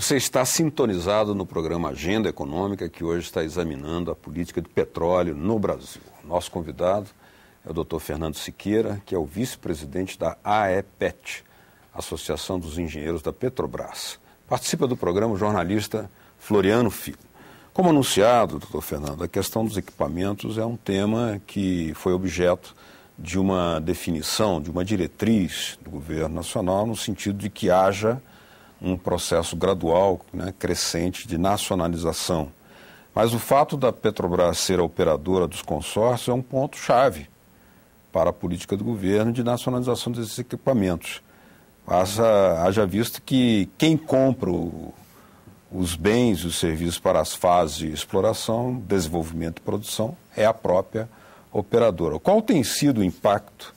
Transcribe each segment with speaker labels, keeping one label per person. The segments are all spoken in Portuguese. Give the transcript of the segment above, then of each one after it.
Speaker 1: Você está sintonizado no programa Agenda Econômica, que hoje está examinando a política de petróleo no Brasil. Nosso convidado é o Dr. Fernando Siqueira, que é o vice-presidente da AEPET, Associação dos Engenheiros da Petrobras. Participa do programa o jornalista Floriano Filho. Como anunciado, Dr. Fernando, a questão dos equipamentos é um tema que foi objeto de uma definição, de uma diretriz do governo nacional, no sentido de que haja um processo gradual, crescente de nacionalização. Mas o fato da Petrobras ser a operadora dos consórcios é um ponto-chave para a política do governo de nacionalização desses equipamentos. Haja visto que quem compra os bens e os serviços para as fases de exploração, desenvolvimento e produção é a própria operadora. Qual tem sido o impacto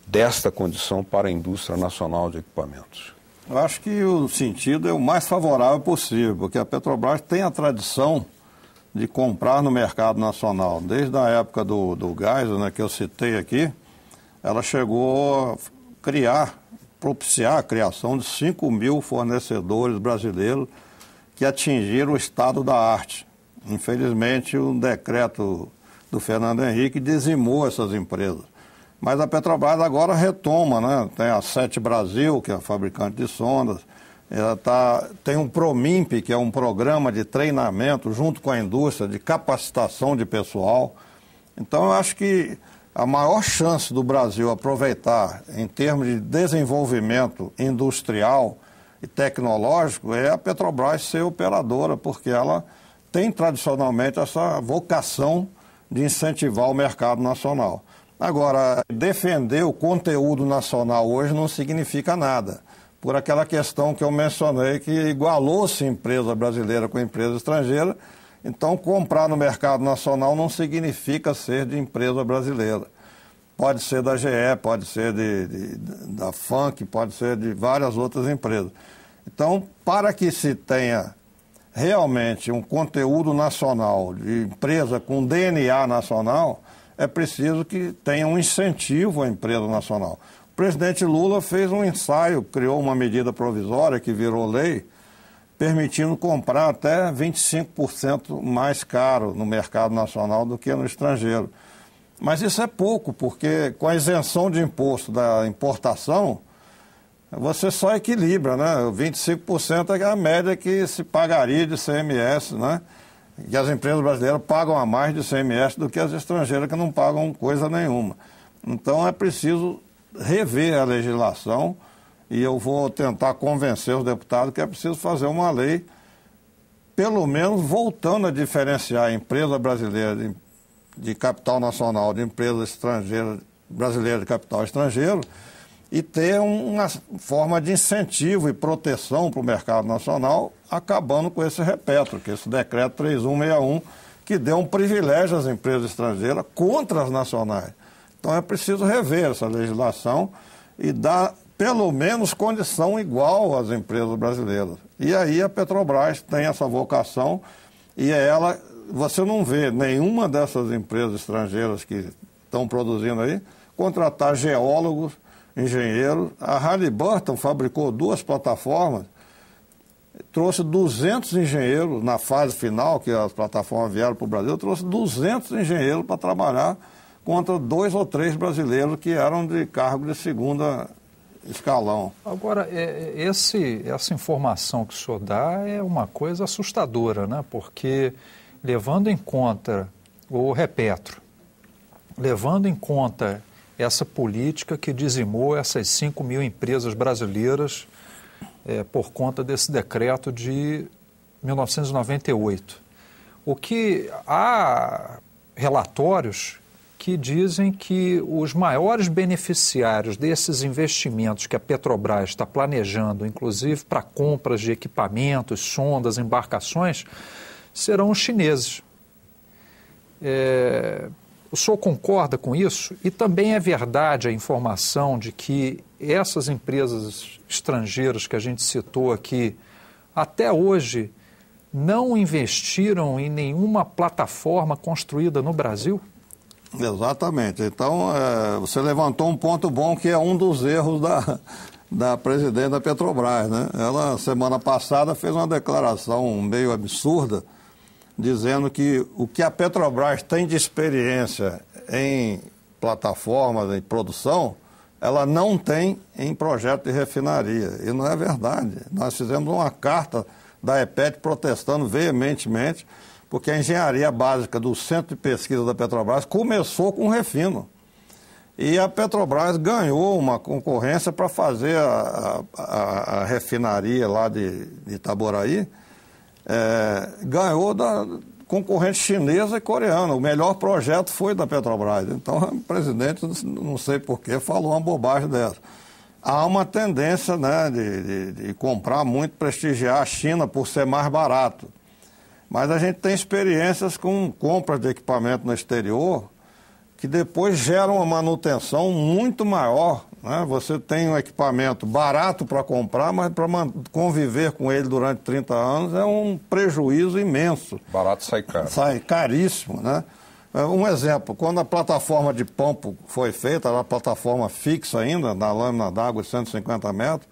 Speaker 1: desta condição para a indústria nacional de equipamentos?
Speaker 2: Eu acho que o sentido é o mais favorável possível, porque a Petrobras tem a tradição de comprar no mercado nacional. Desde a época do gás, que eu citei aqui, ela chegou a propiciar a criação de 5 mil fornecedores brasileiros que atingiram o estado da arte. Infelizmente, o decreto do Fernando Henrique dizimou essas empresas. Mas a Petrobras agora retoma, Tem a Sete Brasil, que é a fabricante de sondas, ela tem um PROMIMP, que é um programa de treinamento junto com a indústria, de capacitação de pessoal. Então, eu acho que a maior chance do Brasil aproveitar em termos de desenvolvimento industrial e tecnológico é a Petrobras ser operadora, porque ela tem tradicionalmente essa vocação de incentivar o mercado nacional. Agora, defender o conteúdo nacional hoje não significa nada, por aquela questão que eu mencionei, que igualou-se empresa brasileira com empresa estrangeira, então comprar no mercado nacional não significa ser de empresa brasileira. Pode ser da GE, pode ser da FANC, pode ser de várias outras empresas. Então, para que se tenha realmente um conteúdo nacional, de empresa com DNA nacional, é preciso que tenha um incentivo à empresa nacional. O presidente Lula fez um ensaio, criou uma medida provisória que virou lei, permitindo comprar até 25% mais caro no mercado nacional do que no estrangeiro. Mas isso é pouco, porque com a isenção de imposto da importação, você só equilibra, 25% é a média que se pagaria de CMS, que as empresas brasileiras pagam a mais de CMS do que as estrangeiras, que não pagam coisa nenhuma. Então é preciso rever a legislação e eu vou tentar convencer os deputados que é preciso fazer uma lei, pelo menos voltando a diferenciar a empresa brasileira de capital nacional de empresa estrangeira, brasileira de capital estrangeiro, e ter uma forma de incentivo e proteção para o mercado nacional, acabando com esse repetro, que é esse decreto 3161, que deu um privilégio às empresas estrangeiras contra as nacionais. Então é preciso rever essa legislação e dar pelo menos condição igual às empresas brasileiras. E aí a Petrobras tem essa vocação e você não vê nenhuma dessas empresas estrangeiras que estão produzindo aí contratar geólogos, engenheiros. A Halliburton fabricou 2 plataformas, trouxe 200 engenheiros na fase final, que as plataformas vieram para o Brasil, trouxe 200 engenheiros para trabalhar contra 2 ou 3 brasileiros que eram de cargo de segunda escalão.
Speaker 3: Agora, essa informação que o senhor dá é uma coisa assustadora, porque levando em conta o Repetro, levando em conta essa política que dizimou essas 5 mil empresas brasileiras por conta desse decreto de 1998. O que há relatórios que dizem que os maiores beneficiários desses investimentos que a Petrobras está planejando, inclusive para compras de equipamentos, sondas, embarcações, serão os chineses. O senhor concorda com isso? E também é verdade a informação de que essas empresas estrangeiras que a gente citou aqui, até hoje, não investiram em nenhuma plataforma construída no Brasil?
Speaker 2: Exatamente. Então, você levantou um ponto bom que é um dos erros da presidente da Petrobras, né? Ela, semana passada, fez uma declaração meio absurda, dizendo que o que a Petrobras tem de experiência em plataformas, em produção, ela não tem em projeto de refinaria. E não é verdade. Nós fizemos uma carta da EPET protestando veementemente, porque a engenharia básica do Centro de Pesquisa da Petrobras começou com refino. E a Petrobras ganhou uma concorrência para fazer a refinaria lá de Itaboraí, ganhou da concorrente chinesa e coreana. O melhor projeto foi da Petrobras. Então, o presidente, não sei porquê, falou uma bobagem dessa. Há uma tendência, né, de comprar muito, prestigiar a China por ser mais barato. Mas a gente tem experiências com compras de equipamento no exterior que depois geram uma manutenção muito maior, né? Você tem um equipamento barato para comprar, mas para conviver com ele durante 30 anos é um prejuízo imenso.
Speaker 1: Barato sai caro.
Speaker 2: Sai caríssimo, né? Um exemplo, quando a plataforma de Pampo foi feita, era uma plataforma fixa ainda, na lâmina d'água de 150 metros,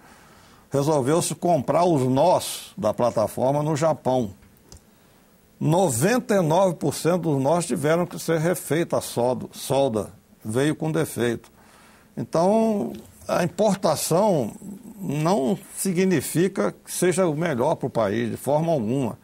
Speaker 2: resolveu-se comprar os nós da plataforma no Japão. 99% dos nós tiveram que ser refeita a solda, veio com defeito. Então, a importação não significa que seja o melhor para o país, de forma alguma.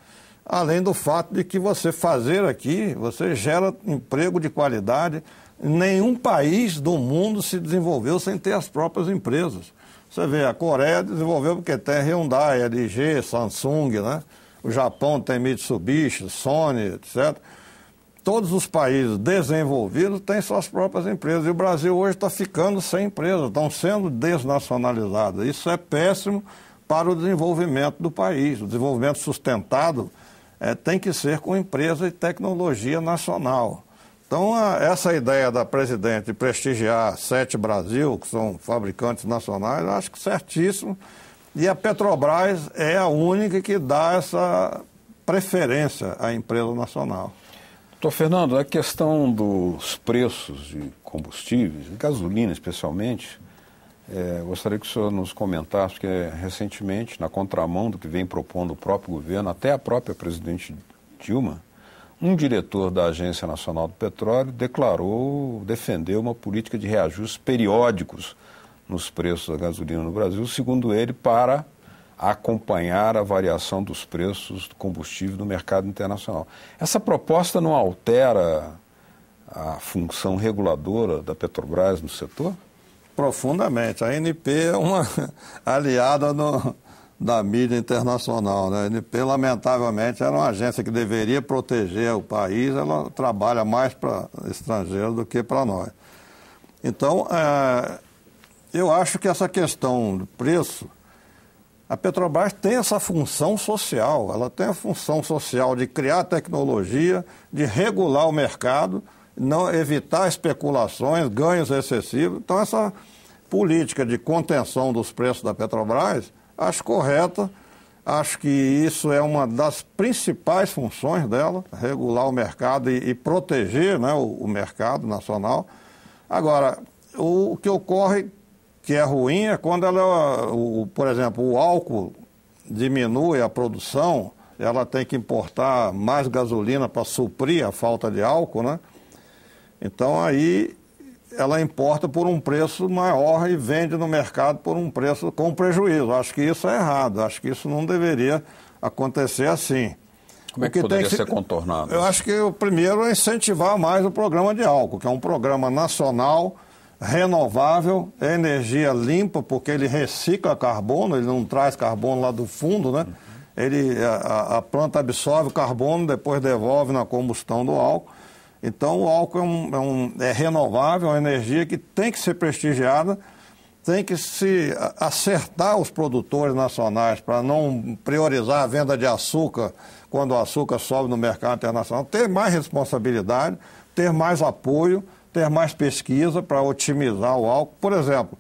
Speaker 2: Além do fato de que você fazer aqui, você gera emprego de qualidade. Nenhum país do mundo se desenvolveu sem ter as próprias empresas. Você vê, a Coreia desenvolveu porque tem Hyundai, LG, Samsung, né? O Japão tem Mitsubishi, Sony, etc. Todos os países desenvolvidos têm suas próprias empresas. E o Brasil hoje está ficando sem empresas, estão sendo desnacionalizadas. Isso é péssimo para o desenvolvimento do país. O desenvolvimento sustentado tem que ser com empresa e tecnologia nacional. Então, essa ideia da presidente de prestigiar a Sete Brasil, que são fabricantes nacionais, eu acho que certíssimo. E a Petrobras é a única que dá essa preferência à empresa nacional.
Speaker 1: Doutor Fernando, a questão dos preços de combustíveis, de gasolina especialmente, gostaria que o senhor nos comentasse, porque recentemente, na contramão do que vem propondo o próprio governo, até a própria presidente Dilma, um diretor da Agência Nacional do Petróleo defendeu uma política de reajustes periódicos nos preços da gasolina no Brasil, segundo ele, para acompanhar a variação dos preços do combustível no mercado internacional. Essa proposta não altera a função reguladora da Petrobras no setor?
Speaker 2: Profundamente. A ANP é uma aliada da mídia internacional, né? A ANP, lamentavelmente, era uma agência que deveria proteger o país, ela trabalha mais para estrangeiros do que para nós. Então, eu acho que essa questão do preço, a Petrobras tem essa função social, ela tem a função social de criar tecnologia, de regular o mercado, não evitar especulações, ganhos excessivos. Então, essa política de contenção dos preços da Petrobras, acho correta, acho que isso é uma das principais funções dela, regular o mercado e proteger, né, o mercado nacional. Agora, o que ocorre que é ruim é quando por exemplo, o álcool diminui a produção, ela tem que importar mais gasolina para suprir a falta de álcool, né? Então aí ela importa por um preço maior e vende no mercado por um preço com prejuízo. Acho que isso é errado, acho que isso não deveria acontecer assim.
Speaker 1: Como é que poderia ser contornado?
Speaker 2: Eu acho que o primeiro é incentivar mais o programa de álcool, que é um programa nacional, renovável, é energia limpa, porque ele recicla carbono, ele não traz carbono lá do fundo, né? A planta absorve o carbono, depois devolve na combustão do álcool. Então, o álcool é renovável, é uma energia que tem que ser prestigiada, tem que se acertar os produtores nacionais para não priorizar a venda de açúcar quando o açúcar sobe no mercado internacional, ter mais responsabilidade, ter mais apoio, ter mais pesquisa para otimizar o álcool. Por exemplo,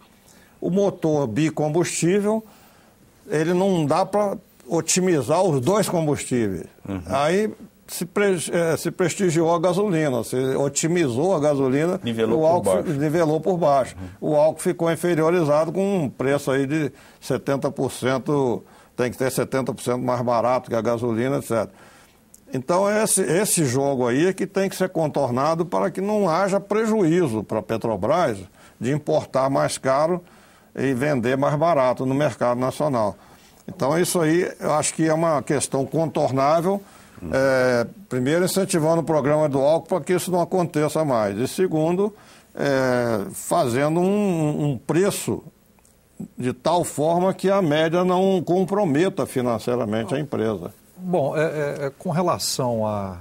Speaker 2: o motor bicombustível, ele não dá para otimizar os dois combustíveis. Aí se prestigiou a gasolina, se otimizou a gasolina,
Speaker 4: nivelou
Speaker 2: o álcool nivelou por baixo. O álcool ficou inferiorizado com um preço aí de 70%, tem que ter 70% mais barato que a gasolina, etc. Então, esse jogo aí é que tem que ser contornado para que não haja prejuízo para a Petrobras de importar mais caro e vender mais barato no mercado nacional. Então, isso aí eu acho que é uma questão contornável, primeiro incentivando o programa do álcool para que isso não aconteça mais. E segundo, fazendo um preço de tal forma que a média não comprometa financeiramente a empresa.
Speaker 3: Bom, com relação à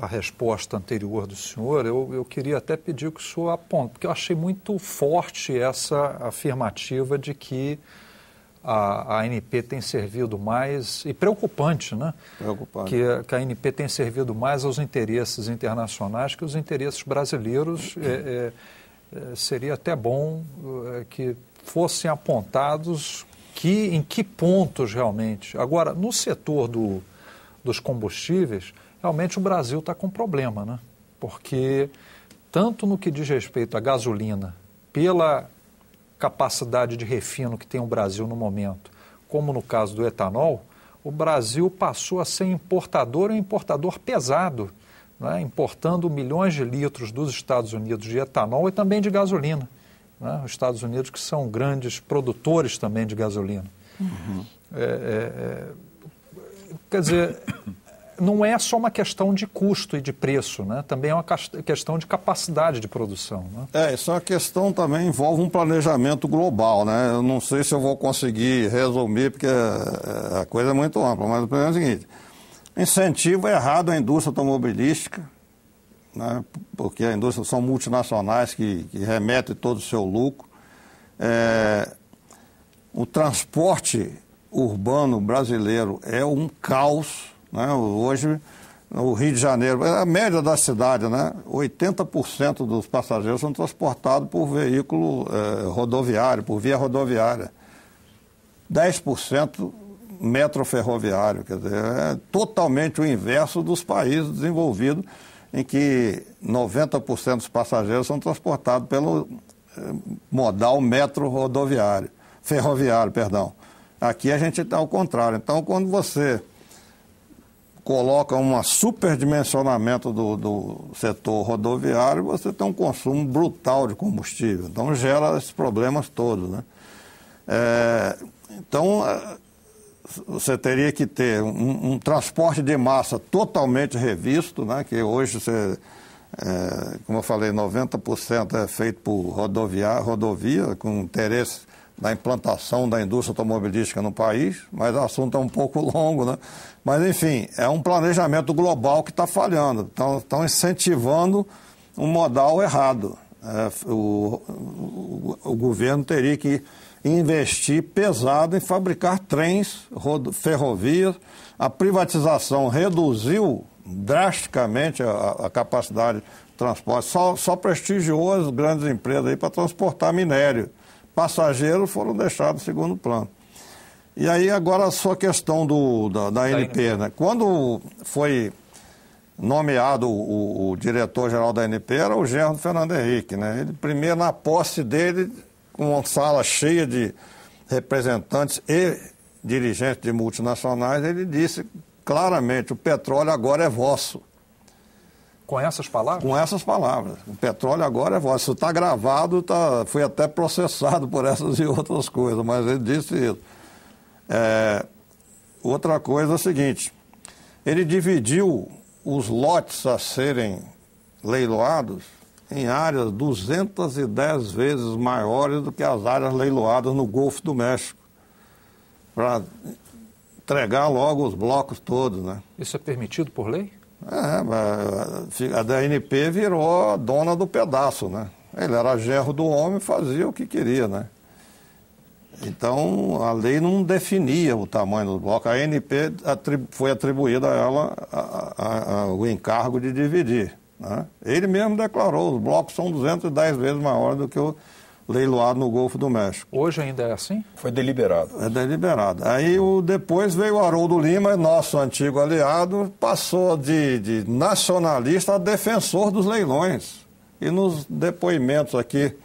Speaker 3: resposta anterior do senhor, eu queria até pedir que o senhor aponte, porque eu achei muito forte essa afirmativa de que a ANP tem servido mais, e preocupante, né?
Speaker 2: Preocupante.
Speaker 3: Que a ANP tem servido mais aos interesses internacionais que aos interesses brasileiros. Seria até bom que fossem apontados em que pontos realmente. Agora, no setor dos combustíveis, realmente o Brasil está com problema, né? Porque tanto no que diz respeito à gasolina, pela capacidade de refino que tem o Brasil no momento, como no caso do etanol, o Brasil passou a ser importador e um importador pesado, né? Importando milhões de litros dos Estados Unidos de etanol e também de gasolina. Né? Os Estados Unidos que são grandes produtores também de gasolina. Uhum. Quer dizer, não é só uma questão de custo e de preço, né? Também é uma questão de capacidade de produção. Né?
Speaker 2: Isso é uma questão também, envolve um planejamento global, né? Eu não sei se eu vou conseguir resumir, porque a coisa é muito ampla, mas o problema é o seguinte: incentivo errado à indústria automobilística, né? Porque a indústria são multinacionais que remetem todo o seu lucro. O transporte urbano brasileiro é um caos, né? Hoje, no Rio de Janeiro, a média da cidade, né? 80% dos passageiros são transportados por veículo rodoviário, por via rodoviária. 10% metro ferroviário, quer dizer, é totalmente o inverso dos países desenvolvidos, em que 90% dos passageiros são transportados pelo modal metro rodoviário, ferroviário, perdão. Aqui a gente está ao contrário. Então, quando você coloca um superdimensionamento do setor rodoviário, você tem um consumo brutal de combustível. Então, gera esses problemas todos, né? Então, você teria que ter um transporte de massa totalmente revisto, né? Que hoje, como eu falei, 90% é feito por rodovia, com interesse da implantação da indústria automobilística no país, mas o assunto é um pouco longo, né? Mas, enfim, é um planejamento global que está falhando. Estão incentivando um modal errado. O governo teria que investir pesado em fabricar trens, ferrovias. A privatização reduziu drasticamente a capacidade de transporte, só prestigiou as grandes empresas aí para transportar minério. Passageiros foram deixados em segundo plano. E aí agora a sua questão da ANP, né? Quando foi nomeado o diretor-geral da ANP, era o genro do Fernando Henrique, né? Ele, primeiro, na posse dele, com uma sala cheia de representantes e dirigentes de multinacionais, ele disse claramente: o petróleo agora é vosso.
Speaker 3: Com essas palavras? Com
Speaker 2: essas palavras. O petróleo agora é vosso. Isso está gravado, foi até processado por essas e outras coisas, mas ele disse isso. Outra coisa é a seguinte: ele dividiu os lotes a serem leiloados em áreas 210 vezes maiores do que as áreas leiloadas no Golfo do México, para entregar logo os blocos todos, né?
Speaker 3: Isso é permitido por lei?
Speaker 2: A da ANP virou a dona do pedaço, né? Ele era genro do homem, fazia o que queria, né? Então, a lei não definia o tamanho do bloco. A ANP foi atribuída a ela o encargo de dividir, né? Ele mesmo declarou: os blocos são 210 vezes maiores do que leiloado no Golfo do México.
Speaker 3: Hoje ainda é assim?
Speaker 1: Foi deliberado.
Speaker 2: É deliberado. Aí depois veio o Haroldo Lima, nosso antigo aliado, passou de nacionalista a defensor dos leilões. E nos depoimentos aqui,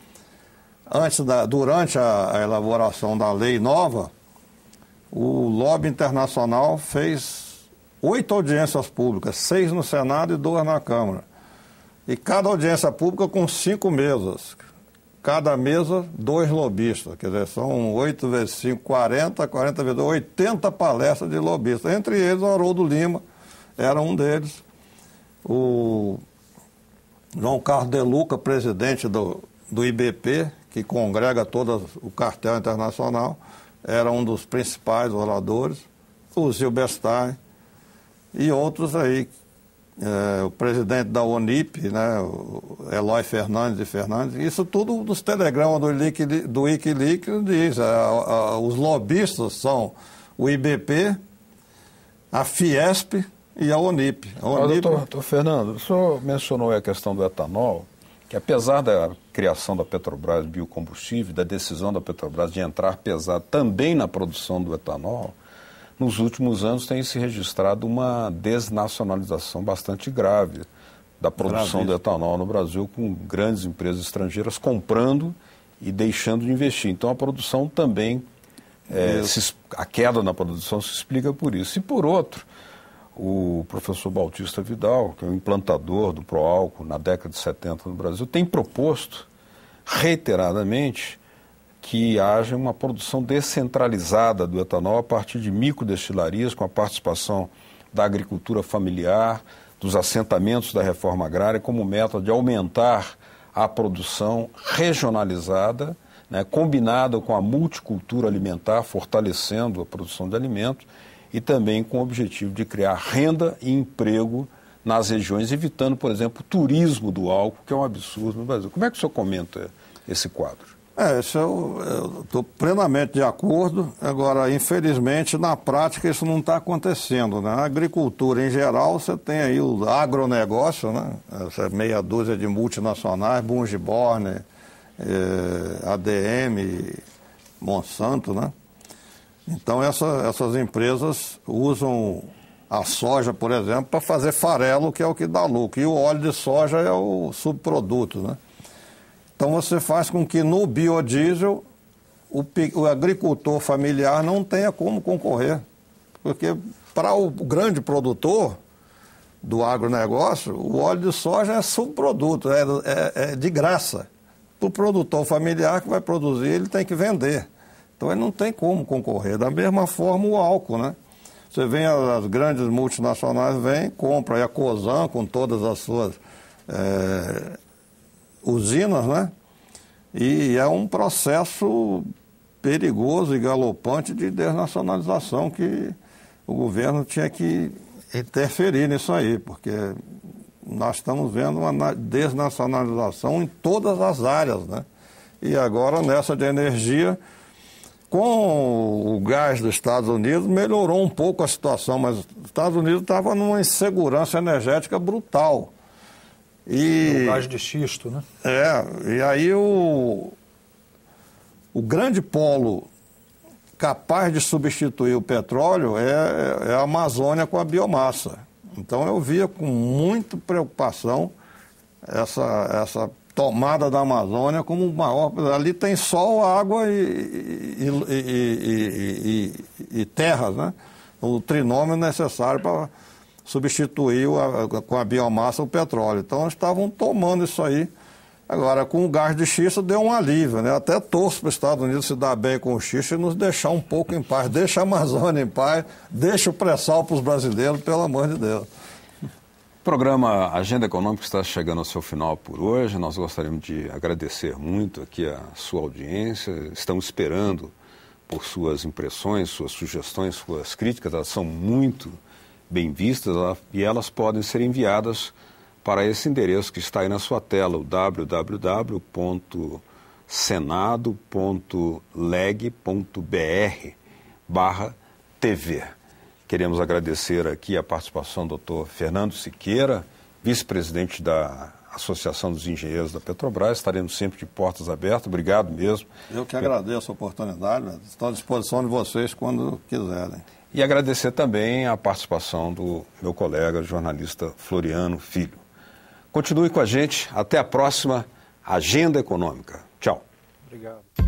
Speaker 2: durante a elaboração da lei nova, o lobby internacional fez 8 audiências públicas, 6 no Senado e 2 na Câmara. E cada audiência pública com 5 mesas. Cada mesa, 2 lobistas. Quer dizer, são 8 vezes 5, 40, 40 vezes 80 palestras de lobistas. Entre eles, o Haroldo Lima era um deles. O João Carlos De Luca, presidente do IBP, que congrega todo o cartel internacional, era um dos principais oradores. O Zilberstein e outros aí. O presidente da ONIP, né, o Eloy Fernandes, isso tudo nos telegramas do Wikileaks diz. Os lobistas são o IBP, a Fiesp e a ONIP.
Speaker 1: Doutor Fernando, o senhor mencionou a questão do etanol, que apesar da criação da Petrobras biocombustível, da decisão da Petrobras de entrar pesado também na produção do etanol, nos últimos anos tem se registrado uma desnacionalização bastante grave da produção do etanol no Brasil, com grandes empresas estrangeiras comprando e deixando de investir. Então a produção também, a queda na produção se explica por isso. E por outro, o professor Bautista Vidal, que é o implantador do Proálcool na década de 70 no Brasil, tem proposto reiteradamente que haja uma produção descentralizada do etanol a partir de microdestilarias, com a participação da agricultura familiar, dos assentamentos da reforma agrária, como método de aumentar a produção regionalizada, né, combinada com a multicultura alimentar, fortalecendo a produção de alimentos, e também com o objetivo de criar renda e emprego nas regiões, evitando, por exemplo, o turismo do álcool, que é um absurdo no Brasil. Como é que o senhor comenta esse quadro?
Speaker 2: Isso eu estou plenamente de acordo. Agora, infelizmente, na prática isso não está acontecendo, né? Na agricultura em geral, você tem aí o agronegócio, né? Essa meia dúzia de multinacionais, Bunge-Borne, ADM, Monsanto, né? Então essas empresas usam a soja, por exemplo, para fazer farelo, que é o que dá lucro. E o óleo de soja é o subproduto, né? Então você faz com que no biodiesel o agricultor familiar não tenha como concorrer. Porque para o grande produtor do agronegócio, o óleo de soja é subproduto, é de graça. Para o produtor familiar que vai produzir, ele tem que vender. Então ele não tem como concorrer. Da mesma forma o álcool, né? Você vê as grandes multinacionais, compram aí a Cosan com todas as suas usinas, né? E é um processo perigoso e galopante de desnacionalização que o governo tinha que interferir nisso aí, porque nós estamos vendo uma desnacionalização em todas as áreas, né? E agora nessa de energia, com o gás dos Estados Unidos, melhorou um pouco a situação, mas os Estados Unidos estavam numa insegurança energética brutal.
Speaker 3: O gás de xisto, né?
Speaker 2: E aí o grande polo capaz de substituir o petróleo é a Amazônia com a biomassa. Então eu via com muita preocupação essa tomada da Amazônia como o maior. Ali tem sol, água e terras, né? O trinômio necessário para substituir com a biomassa o petróleo. Então eles estavam tomando isso aí. Agora, com o gás de xisto deu um alívio, né? Até torço para os Estados Unidos se dar bem com o xisto e nos deixar um pouco em paz. Deixa a Amazônia em paz, deixa o pré-sal para os brasileiros, pelo amor de Deus.
Speaker 1: O programa Agenda Econômica está chegando ao seu final por hoje. Nós gostaríamos de agradecer muito aqui a sua audiência. Estamos esperando por suas impressões, suas sugestões, suas críticas. Elas são muito bem vistas e elas podem ser enviadas para esse endereço que está aí na sua tela, o www.senado.leg.br/TV. Queremos agradecer aqui a participação do Dr. Fernando Siqueira, vice-presidente da Associação dos Engenheiros da Petrobras. Estaremos sempre de portas abertas. Obrigado mesmo.
Speaker 2: Eu que agradeço a oportunidade. Estou à disposição de vocês quando quiserem.
Speaker 1: E agradecer também a participação do meu colega jornalista Floriano Filho. Continue com a gente. Até a próxima Agenda Econômica. Tchau.
Speaker 3: Obrigado.